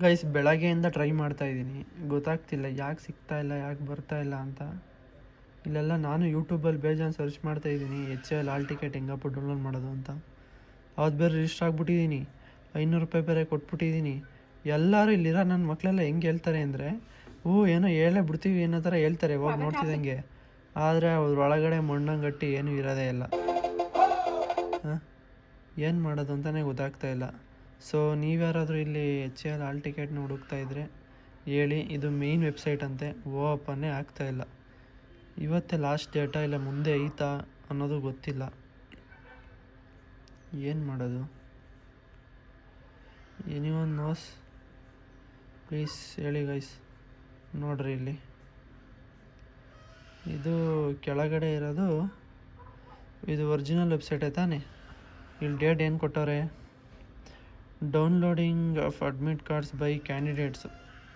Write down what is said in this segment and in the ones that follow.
Guys ಬೆಳಗ್ಗೆಯಿಂದ try ಮಾಡ್ತಾಯಿದ್ದೀನಿ, ಗೊತ್ತಾಗ್ತಿಲ್ಲ ಯಾಕೆ ಸಿಗ್ತಾಯಿಲ್ಲ, ಯಾಕೆ ಬರ್ತಾಯಿಲ್ಲ ಅಂತ. ಇಲ್ಲೆಲ್ಲ ನಾನು ಯೂಟ್ಯೂಬಲ್ಲಿ ಬೇಜಾನ್ ಸರ್ಚ್ ಮಾಡ್ತಾಯಿದ್ದೀನಿ, HCL ಹಾಲ್ ಟಿಕೆಟ್ ಹೆಂಗಪ್ಪ ಡೌನ್ಲೋಡ್ ಮಾಡೋದು ಅಂತ. ಅವತ್ತು ಬೇರೆ ರಿಜಿಸ್ಟರ್ ಆಗಿಬಿಟ್ಟಿದ್ದೀನಿ, ₹500 ಬೇರೆ ಕೊಟ್ಬಿಟ್ಟಿದ್ದೀನಿ. ಎಲ್ಲರೂ ಇಲ್ಲಿರೋ ನನ್ನ ಮಕ್ಕಳೆಲ್ಲ ಹೆಂಗೆ ಹೇಳ್ತಾರೆ ಅಂದರೆ, ಏನೋ ಹೇಳೇ ಬಿಡ್ತೀವಿ ಅನ್ನೋ ಥರ ಹೇಳ್ತಾರೆ ಹೋಗಿ ನೋಡ್ತಿದ್ದಂಗೆ. ಆದರೆ ಅವ್ರ ಒಳಗಡೆ ಮಣ್ಣಂಗಟ್ಟಿ ಏನೂ ಇರೋದೇ ಇಲ್ಲ. ಹಾಂ, ಏನು ಮಾಡೋದು ಅಂತಲೇ ಗೊತ್ತಾಗ್ತಾಯಿಲ್ಲ. ಸೊ ನೀವ್ಯಾರಾದರೂ ಇಲ್ಲಿ HCL ಹಾಲ್ ಟಿಕೆಟ್ನ ಹುಡುಕ್ತಾ ಇದ್ದರೆ ಹೇಳಿ. ಇದು ಮೇಯ್ನ್ ವೆಬ್ಸೈಟ್ ಅಂತೆ, ಓಪನ್ನೇ ಆಗ್ತಾಯಿಲ್ಲ. ಇವತ್ತೇ ಲಾಸ್ಟ್ ಡೇಟಾ ಇಲ್ಲ ಮುಂದೆ ಐತಾ ಅನ್ನೋದು ಗೊತ್ತಿಲ್ಲ. ಏನು ಮಾಡೋದು? ಎನಿವನ್ ನೋಸ್ ಪ್ಲೀಸ್ ಹೇಳಿ ಗೈಸ್. ನೋಡ್ರಿ ಇಲ್ಲಿ ಇದು ಕೆಳಗಡೆ ಇರೋದು ಇದು ಒರಿಜಿನಲ್ ವೆಬ್ಸೈಟೇ ತಾನೇ. ಇಲ್ಲಿ ಡೇಟ್ ಏನು ಕೊಟ್ಟವ್ರೆ, downloading of admit cards by candidates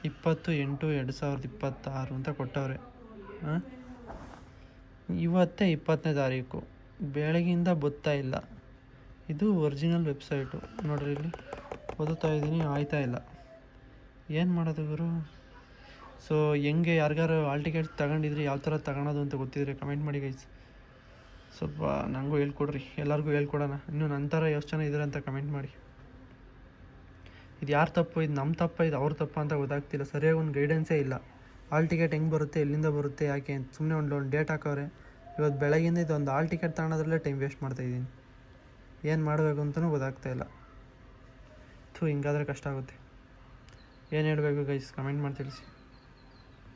20/8/2026 ಅಂತ ಕೊಟ್ಟವ್ರೆ. ಹಾಂ, ಇವತ್ತೇ 20ನೇ ತಾರೀಕು, ಬೆಳಗಿಂದ ಗೊತ್ತಾ ಇಲ್ಲ. ಇದು ಒರಿಜಿನಲ್ ವೆಬ್ಸೈಟು ನೋಡ್ರಿ, ಇಲ್ಲಿ ಓದುತ್ತಾ ಇದ್ದೀನಿ, ಆಯ್ತಾ ಇಲ್ಲ. ಏನು ಮಾಡೋದು ಗುರು? ಸೊ ಹೆಂಗೆ ಯಾರಿಗಾರು ಹಾಲ್ ಟಿಕೆಟ್ ತಗೊಂಡಿದ್ರಿ, ಯಾವ ಥರ ತಗೊಳೋದು ಅಂತ ಗೊತ್ತಿದ್ರೆ ಕಮೆಂಟ್ ಮಾಡಿ ಗೈಸ್. ಸ್ವಲ್ಪ ನನಗೂ ಹೇಳ್ಕೊಡ್ರಿ, ಎಲ್ಲರಿಗೂ ಹೇಳ್ಕೊಡೋಣ. ಇನ್ನೂ ನನ್ನ ಥರ ಎಷ್ಟು ಜನ ಇದ್ದಾರೆ ಅಂತ ಕಮೆಂಟ್ ಮಾಡಿ. ಇದು ಯಾರು ತಪ್ಪು, ಇದು ನಮ್ಮ ತಪ್ಪ, ಇದು ಅವ್ರ ತಪ್ಪ ಅಂತ ಗೊತ್ತಾಗ್ತಿಲ್ಲ. ಸರಿಯಾಗಿ ಒಂದು ಗೈಡೆನ್ಸೇ ಇಲ್ಲ. ಹಾಲ್ ಟಿಕೆಟ್ ಹೆಂಗೆ ಬರುತ್ತೆ, ಎಲ್ಲಿಂದ ಬರುತ್ತೆ, ಯಾಕೆ ಅಂತ ಸುಮ್ಮನೆ ಒಂದು ಡೇಟ್ ಹಾಕವ್ರೆ. ಇವತ್ತು ಬೆಳಗ್ಗಿಂದ ಇದೊಂದು ಹಾಲ್ ಟಿಕೆಟ್ ತಗೊಳೋದ್ರಲ್ಲೇ ಟೈಮ್ ವೇಸ್ಟ್ ಮಾಡ್ತಾಯಿದ್ದೀನಿ. ಏನು ಮಾಡಬೇಕು ಅಂತಲೂ ಗೊತ್ತಾಗ್ತಾಯಿಲ್ಲ. ಹಿಂಗಾದರೆ ಕಷ್ಟ ಆಗುತ್ತೆ. ಏನು ಹೇಳಬೇಕು ಗೈಸ್, ಕಮೆಂಟ್ ಮಾಡಿ ತಿಳಿಸಿ.